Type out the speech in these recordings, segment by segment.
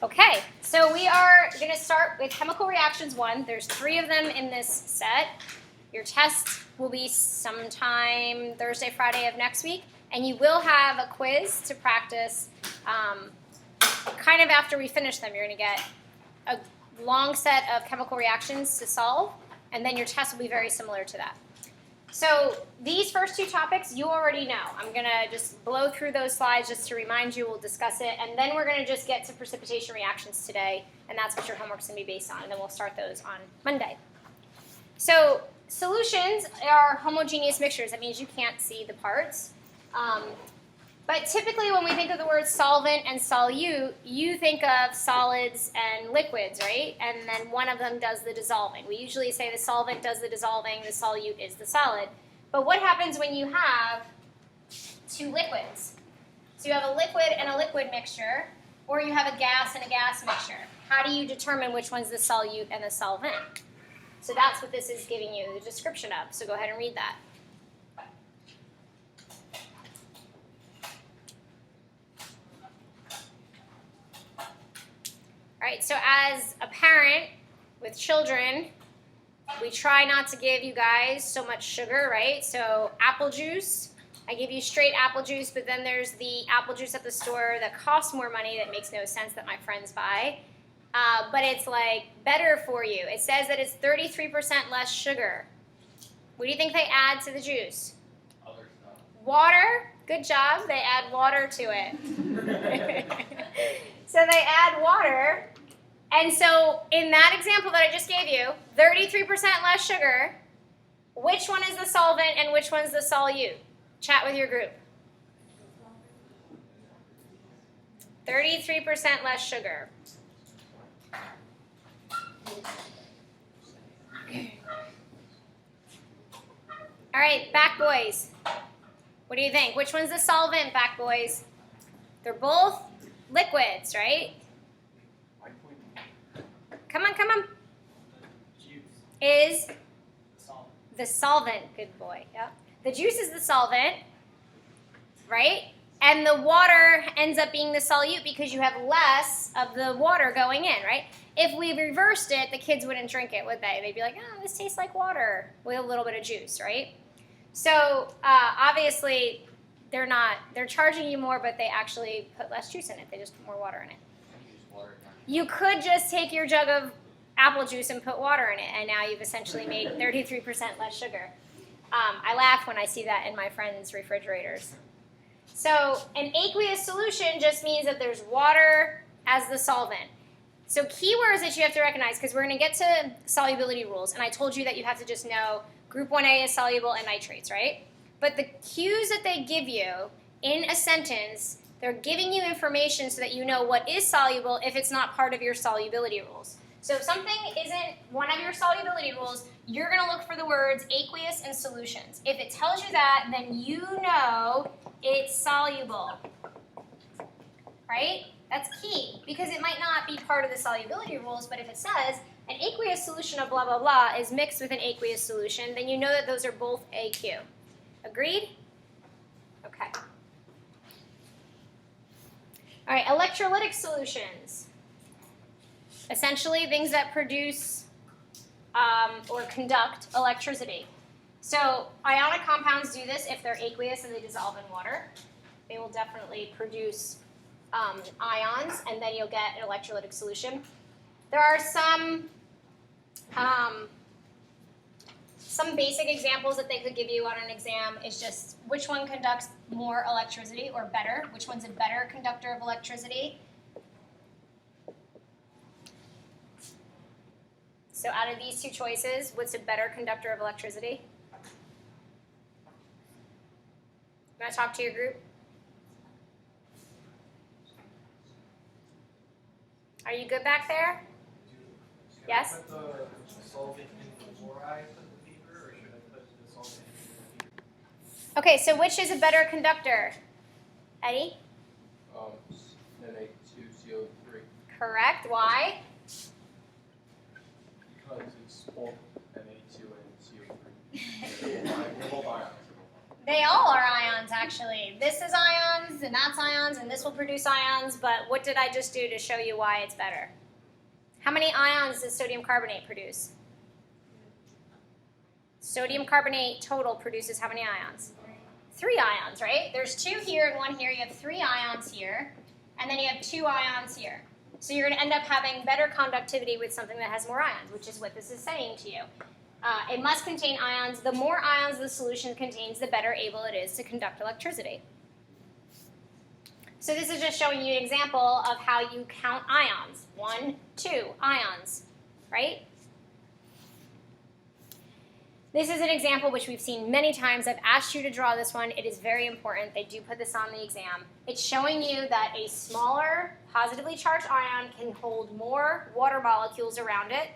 Okay, so we are going to start with chemical reactions 1. There's 3 of them in this set. Your test will be sometime Thursday, Friday of next week, and you will have a quiz to practice kind of after we finish them. You're going to get a long set of chemical reactions to solve, and then your test will be very similar to that. So these first 2 topics you already know. I'm going to just blow through those slides just to remind you. We'll discuss it, and then we're going to just get to precipitation reactions today, and that's what your homework's going to be based on, and then we'll start those on Monday. So solutions are homogeneous mixtures. That means you can't see the parts. But typically when we think of the words solvent and solute, you think of solids and liquids, right? And then one of them does the dissolving. We usually say the solvent does the dissolving, the solute is the solid. But what happens when you have 2 liquids? So you have a liquid and a liquid mixture, or you have a gas and a gas mixture. How do you determine which one's the solute and the solvent? So that's what this is giving you the description of. So go ahead and read that. All right, so as a parent with children, we try not to give you guys so much sugar, right? So apple juice, I give you straight apple juice, but then there's the apple juice at the store that costs more money that makes no sense that my friends buy. But it's like better for you. It says that it's 33% less sugar. What do you think they add to the juice? Other stuff. Water. Good job. They add water to it. So they add water. And so in that example that I just gave you, 33% less sugar, which one is the solvent and which one's the solute? Chat with your group. 33% less sugar. All right, back boys. What do you think? Which one's the solvent, back boys? They're both liquids, right? Come on, come on. Is the solvent. Good boy. Yep. The juice is the solvent, right? And the water ends up being the solute because you have less of the water going in, right? If we reversed it, the kids wouldn't drink it, would they? They'd be like, oh, this tastes like water with a little bit of juice, right? So obviously they're charging you more, but they actually put less juice in it. They just put more water in it. You could just take your jug of apple juice and put water in it, and now you've essentially made 33% less sugar. I laugh when I see that in my friends' refrigerators. So an aqueous solution just means that there's water as the solvent. So keywords that you have to recognize, because we're going to get to solubility rules, and I told you that you have to just know group 1A is soluble in nitrates, right? But the cues that they give you in a sentence, they're giving you information so that you know what is soluble if it's not part of your solubility rules. So if something isn't one of your solubility rules, you're going to look for the words aqueous and solutions. If it tells you that, then you know it's soluble, right? That's key, because it might not be part of the solubility rules, but if it says an aqueous solution of blah, blah, blah is mixed with an aqueous solution, then you know that those are both AQ. Agreed? Okay. All right, electrolytic solutions. Essentially, things that produce or conduct electricity. So ionic compounds do this if they're aqueous and they dissolve in water. They will definitely produce ions, and then you'll get an electrolytic solution. There are some basic examples that they could give you on an exam is just which one conducts more electricity or better, which one's a better conductor of electricity. So out of these 2 choices, what's a better conductor of electricity? You want to talk to your group? Are you good back there? Yes? Should I put the solvent before I put the paper, or should I put the solvent in the paper? Okay, so which is a better conductor? Eddie? Na2CO3. Correct. Why? Because it's both Na2 and CO3. They're both ions. They all are ions, actually. This is ions, ions, and that's ions, and this will produce ions, but what did I just do to show you why it's better? How many ions does sodium carbonate produce? Sodium carbonate total produces how many ions? 3 ions, right? There's 2 here and 1 here. You have 3 ions here, and then you have 2 ions here. So you're going to end up having better conductivity with something that has more ions, which is what this is saying to you. It must contain ions. The more ions the solution contains, the better able it is to conduct electricity. So this is just showing you an example of how you count ions. 1, 2 ions, right? This is an example which we've seen many times. I've asked you to draw this one. It is very important. They do put this on the exam. It's showing you that a smaller positively charged ion can hold more water molecules around it.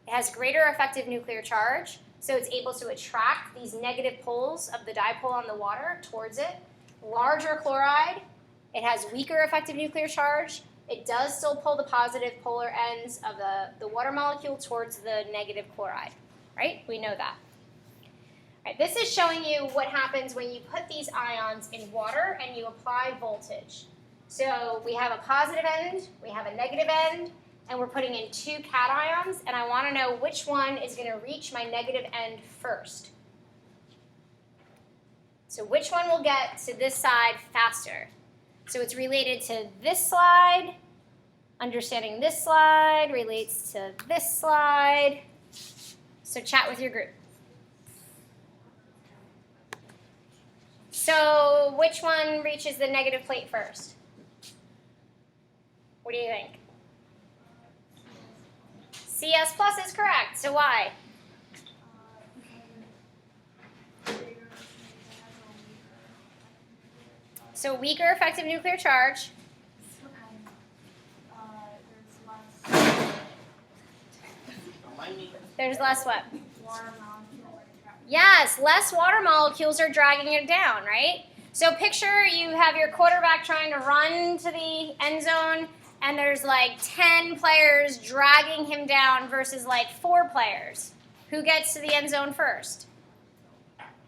It has greater effective nuclear charge, so it's able to attract these negative poles of the dipole on the water towards it. Larger chloride, it has weaker effective nuclear charge. It does still pull the positive polar ends of the water molecule towards the negative chloride, right? We know that. All right, this is showing you what happens when you put these ions in water and you apply voltage. So we have a positive end, we have a negative end, and we're putting in 2 cations, and I want to know which one is going to reach my negative end first. So which one will get to this side faster? So it's related to this slide. Understanding this slide relates to this slide. So chat with your group. So which one reaches the negative plate first? What do you think? CS plus is correct. So why? So weaker effective nuclear charge. There's less what? Yes, less water molecules are dragging it down, right? So picture you have your quarterback trying to run to the end zone, and there's like 10 players dragging him down versus like 4 players. Who gets to the end zone first?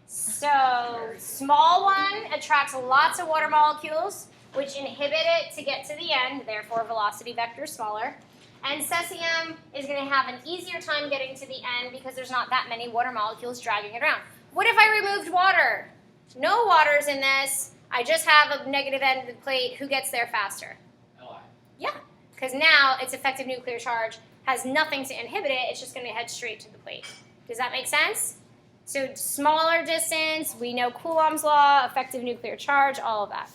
So small one attracts lots of water molecules, which inhibit it to get to the end, therefore velocity vector smaller. And cesium is going to have an easier time getting to the end because there's not that many water molecules dragging it around. What if I removed water? No water's in this. I just have a negative end of the plate. Who gets there faster? Yeah, because now its effective nuclear charge has nothing to inhibit it. It's just going to head straight to the plate. Does that make sense? So smaller distance, we know Coulomb's law, effective nuclear charge, all of that.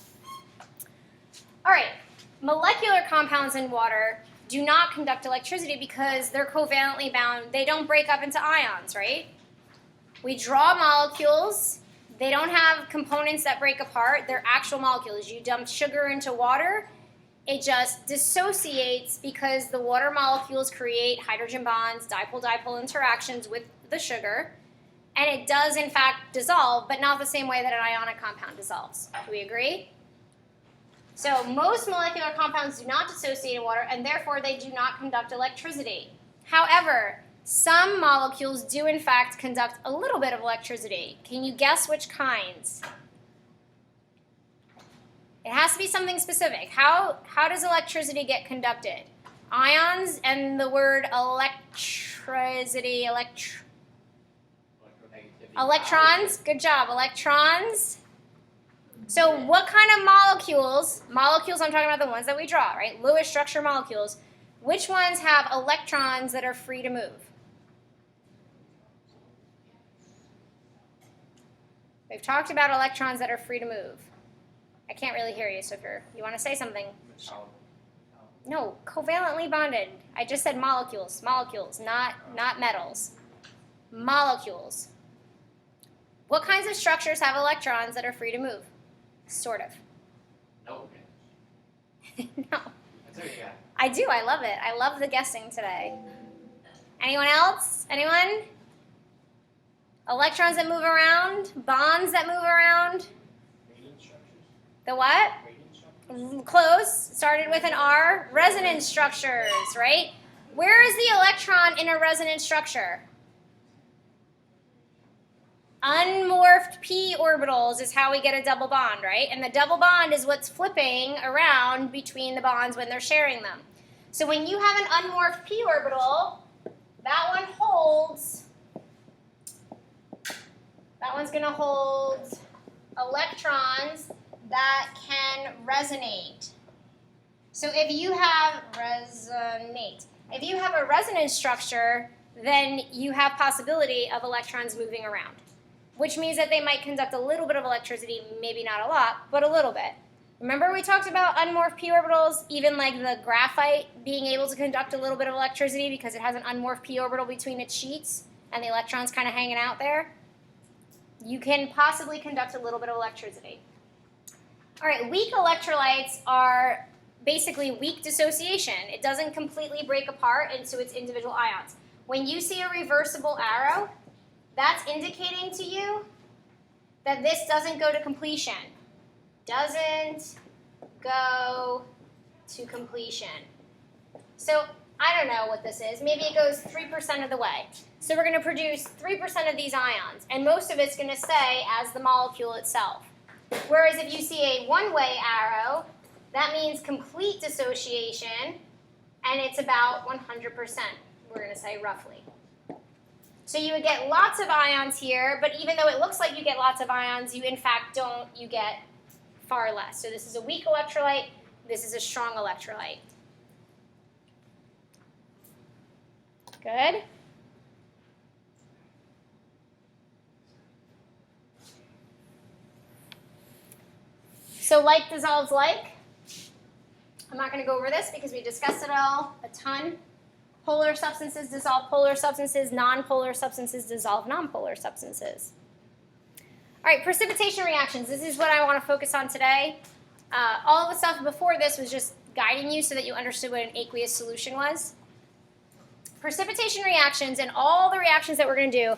All right, molecular compounds in water do not conduct electricity because they're covalently bound. They don't break up into ions, right? We draw molecules. They don't have components that break apart. They're actual molecules. You dump sugar into water, it just dissociates because the water molecules create hydrogen bonds, dipole-dipole interactions with the sugar, and it does, in fact, dissolve, but not the same way that an ionic compound dissolves. Do we agree? So most molecular compounds do not dissociate in water, and therefore they do not conduct electricity. However, some molecules do, in fact, conduct a little bit of electricity. Can you guess which kinds? It has to be something specific. How does electricity get conducted? Ions and the word electricity, electrons, good job, electrons. So what kind of molecules, I'm talking about the ones that we draw, right? Lewis structure molecules, which ones have electrons that are free to move? We've talked about electrons that are free to move. I can't really hear you, so if you want to say something. No, covalently bonded. I just said molecules, not metals. Molecules. What kinds of structures have electrons that are free to move? Sort of. No. No. That's okay, yeah. I do. I love it. I love the guessing today. Anyone else? Anyone? Electrons that move around? Bonds that move around? Radiant structures? The what? Radiant structures? Close. Started with an R. Resonance structures, right? Where is the electron in a resonance structure? unmorphed p orbitals is how we get a double bond, right? And the double bond is what's flipping around between the bonds when they're sharing them. So when you have an unmorphed p orbital, that one holds, that one's going to hold electrons that can resonate. So if you have if you have a resonance structure, then you have possibility of electrons moving around, which means that they might conduct a little bit of electricity, maybe not a lot, but a little bit. Remember we talked about unmorphed p orbitals, even like the graphite being able to conduct a little bit of electricity because it has an unmorphed p orbital between its sheets and the electrons kind of hanging out there? You can possibly conduct a little bit of electricity. All right, weak electrolytes are basically weak dissociation. It doesn't completely break apart into its individual ions. When you see a reversible arrow, that's indicating to you that this doesn't go to completion. Doesn't go to completion. So I don't know what this is. Maybe it goes 3% of the way. So we're going to produce 3% of these ions, and most of it's going to stay as the molecule itself. Whereas if you see a one-way arrow, that means complete dissociation, and it's about 100%, we're going to say roughly. So you would get lots of ions here, but even though it looks like you get lots of ions, you in fact don't. You get far less. So this is a weak electrolyte. This is a strong electrolyte. Good. So like dissolves like. I'm not going to go over this because we discussed it all a ton. Polar substances dissolve polar substances. Non-polar substances dissolve non-polar substances. All right, precipitation reactions. This is what I want to focus on today. All of the stuff before this was just guiding you so that you understood what an aqueous solution was. Precipitation reactions and all the reactions that we're going to do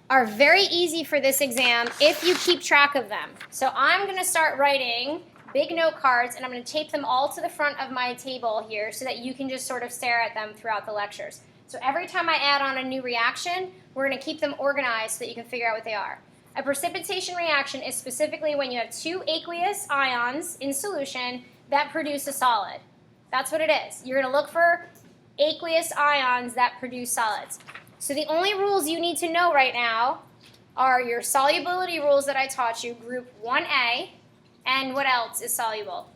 are very easy for this exam if you keep track of them. So I'm going to start writing big note cards, and I'm going to tape them all to the front of my table here so that you can just sort of stare at them throughout the lectures. So every time I add on a new reaction, we're going to keep them organized so that you can figure out what they are. A precipitation reaction is specifically when you have two aqueous ions in solution that produce a solid. That's what it is. You're going to look for aqueous ions that produce solids. So the only rules you need to know right now are your solubility rules that I taught you, group 1A, and what else is soluble?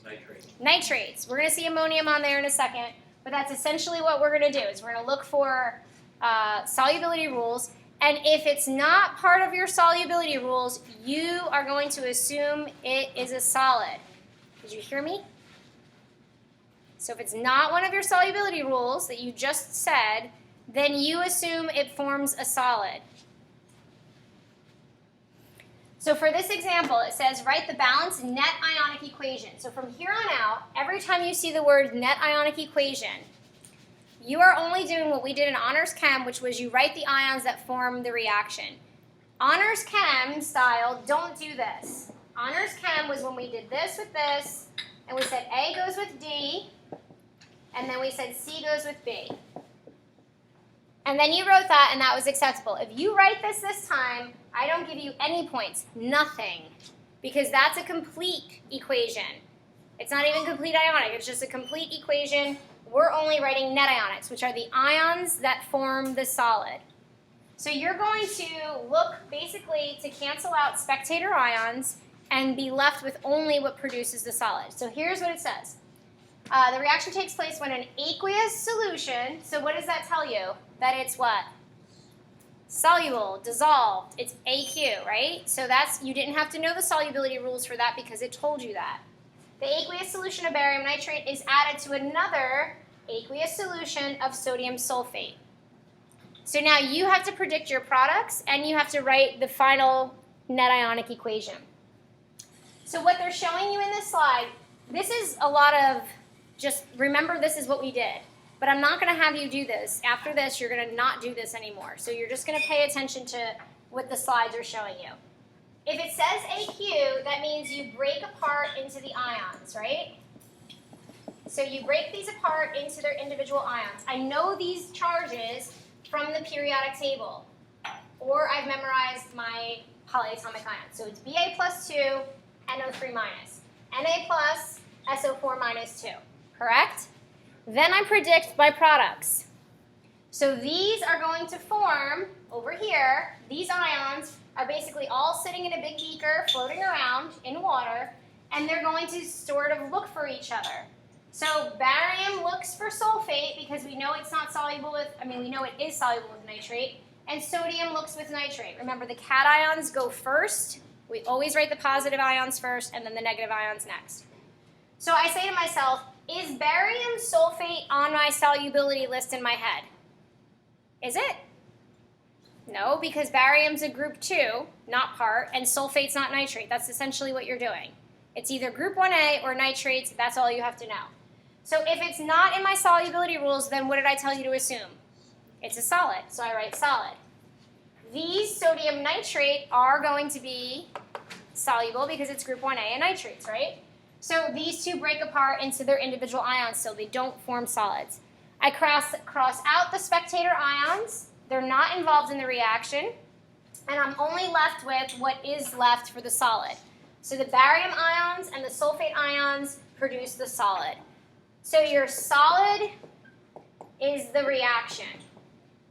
Nitrates. Nitrates. We're going to see ammonium on there in a second, but that's essentially what we're going to do is we're going to look for solubility rules, and if it's not part of your solubility rules, you are going to assume it is a solid. Did you hear me? So if it's not one of your solubility rules that you just said, then you assume it forms a solid. So for this example, it says write the balanced net ionic equation. So from here on out, every time you see the word net ionic equation, you are only doing what we did in Honors Chem, which was you write the ions that form the reaction. Honors Chem style, don't do this. Honors Chem was when we did this with this, and we said A goes with D, and then we said C goes with B. And then you wrote that, and that was acceptable. If you write this time, I don't give you any points, nothing, because that's a complete equation. It's not even complete ionic, it's just a complete equation. We're only writing net ionics, which are the ions that form the solid. So you're going to look basically to cancel out spectator ions and be left with only what produces the solid. So here's what it says. The reaction takes place when an aqueous solution, so what does that tell you? That it's what? Soluble, dissolved, it's AQ, right? So that's, you didn't have to know the solubility rules for that because it told you that. The aqueous solution of barium nitrate is added to another aqueous solution of sodium sulfate. So now you have to predict your products and you have to write the final net ionic equation. So what they're showing you in this slide, this is a lot of just remember this is what we did. But I'm not going to have you do this. After this, you're going to not do this anymore. So you're just going to pay attention to what the slides are showing you. If it says AQ, that means you break apart into the ions, right? So you break these apart into their individual ions. I know these charges from the periodic table. or I've memorized my polyatomic ions. So it's Ba plus 2, NO3 minus. Na plus, SO4 minus 2. Correct? Then I predict my products. So these are going to form, over here, these ions are basically all sitting in a big beaker, floating around in water, and they're going to sort of look for each other. So barium looks for sulfate because we know it's not soluble with, we know it is soluble with nitrate, and sodium looks with nitrate. Remember, the cations go first. We always write the positive ions first and then the negative ions next. So I say to myself, is barium sulfate on my solubility list in my head? Is it? No, because barium's a group 2, not part, and sulfate's not nitrate. That's essentially what you're doing. It's either group 1A or nitrates. That's all you have to know. So if it's not in my solubility rules, then what did I tell you to assume? It's a solid, so I write solid. These sodium nitrate are going to be soluble because it's group 1A and nitrates, right? So these two break apart into their individual ions, so they don't form solids. I cross out the spectator ions. They're not involved in the reaction, and I'm only left with what is left for the solid. So the barium ions and the sulfate ions produce the solid. So your solid is the reaction.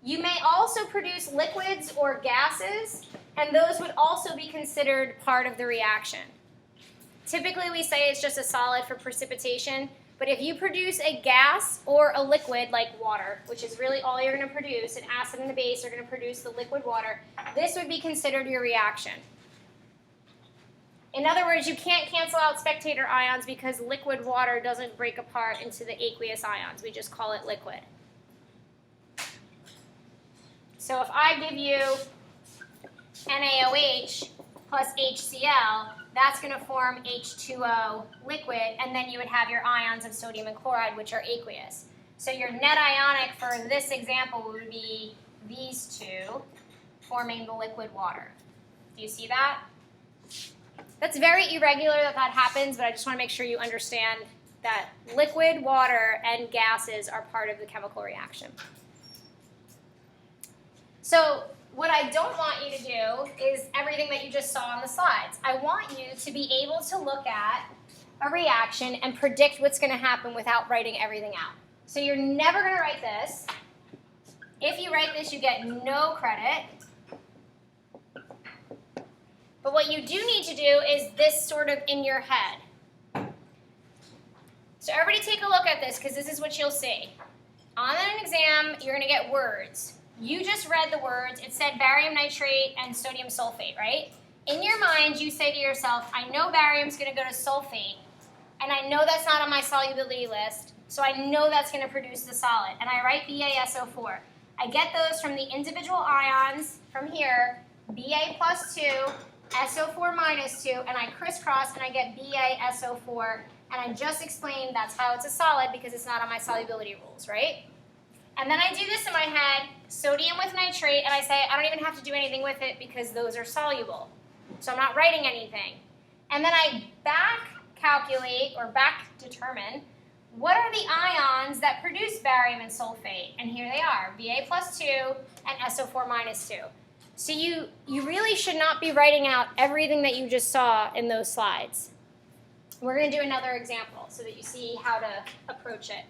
You may also produce liquids or gases, and those would also be considered part of the reaction. Typically, we say it's just a solid for precipitation, but if you produce a gas or a liquid like water, which is really all you're going to produce, an acid and a base are going to produce the liquid water, this would be considered your reaction. In other words, you can't cancel out spectator ions because liquid water doesn't break apart into the aqueous ions. We just call it liquid. So if I give you NaOH plus HCl, that's going to form H2O liquid, and then you would have your ions of sodium and chloride, which are aqueous. So your net ionic for this example would be these two forming the liquid water. Do you see that? That's very irregular that happens, but I just want to make sure you understand that liquid, water, and gases are part of the chemical reaction. So what I don't want you to do is everything that you just saw on the slides. I want you to be able to look at a reaction and predict what's going to happen without writing everything out. So you're never going to write this. If you write this, you get no credit. But what you do need to do is this sort of in your head. So everybody take a look at this because this is what you'll see. On an exam, you're going to get words. You just read the words. It said barium nitrate and sodium sulfate, right? In your mind, you say to yourself, I know barium's going to go to sulfate, and I know that's not on my solubility list, so I know that's going to produce the solid. And I write BaSO4. I get those from the individual ions from here, Ba plus 2, SO4 minus 2, and I crisscross and I get BaSO4, and I just explained that's how it's a solid because it's not on my solubility rules, right? And then I do this in my head, sodium with nitrate, and I say I don't even have to do anything with it because those are soluble. So I'm not writing anything. And then I back calculate or back determine what are the ions that produce barium and sulfate. And here they are, Ba plus 2 and SO4 minus 2. So you really should not be writing out everything that you just saw in those slides. We're going to do another example so that you see how to approach it.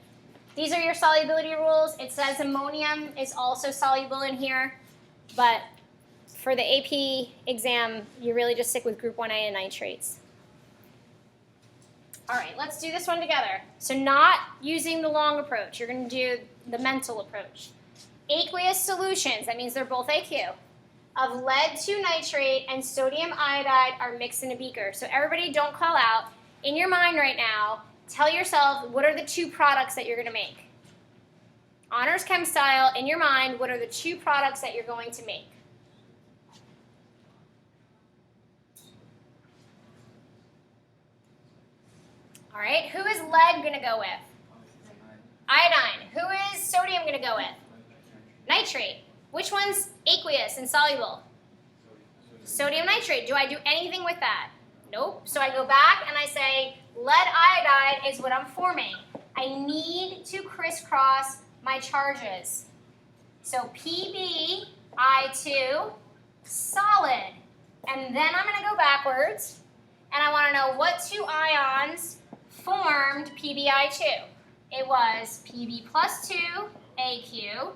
These are your solubility rules. It says ammonium is also soluble in here, but for the AP exam, you really just stick with group 1A and nitrates. All right, let's do this one together. So not using the long approach. You're going to do the mental approach. Aqueous solutions, that means they're both AQ, of lead 2 nitrate and sodium iodide are mixed in a beaker. So everybody don't call out. In your mind right now, tell yourself what are the two products that you're going to make. Honors Chem style, in your mind, what are the two products that you're going to make? All right, who is lead going to go with? Iodine. Who is sodium going to go with? Nitrate. Which one's aqueous and soluble? Sodium nitrate. Do I do anything with that? Nope. So I go back and I say lead iodide is what I'm forming. I need to crisscross my charges. So Pb, I2, solid. And then I'm going to go backwards, and I want to know what two ions formed PbI2. It was Pb plus 2 AQ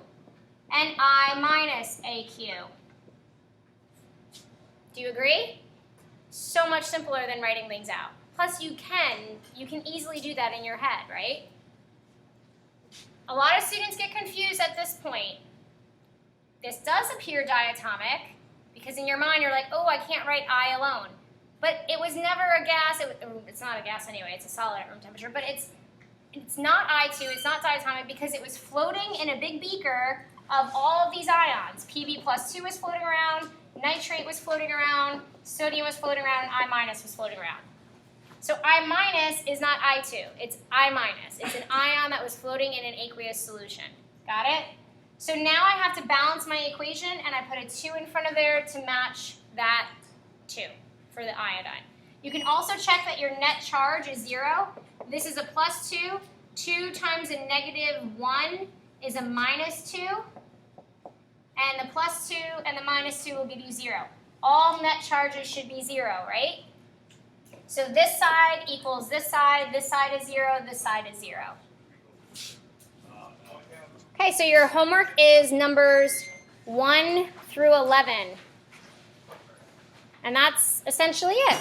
and I minus AQ. Do you agree? So much simpler than writing things out. Plus you can easily do that in your head, right? A lot of students get confused at this point. This does appear diatomic because in your mind you're like, oh, I can't write I alone. But it was never a gas. It's not a gas anyway. It's a solid at room temperature. But it's not I2. It's not diatomic because it was floating in a big beaker of all of these ions. Pb plus 2 was floating around. Nitrate was floating around. Sodium was floating around. And I minus was floating around. So I minus is not I2. It's I minus. It's an ion that was floating in an aqueous solution. Got it? So now I have to balance my equation, and I put a 2 in front of there to match that 2 for the iodine. You can also check that your net charge is 0. This is a plus 2. 2 times a negative 1 is a minus 2. And the plus 2 and the minus 2 will give you 0. All net charges should be 0, right? So this side equals this side is 0, this side is 0. Okay, so your homework is numbers 1 through 11. And that's essentially it.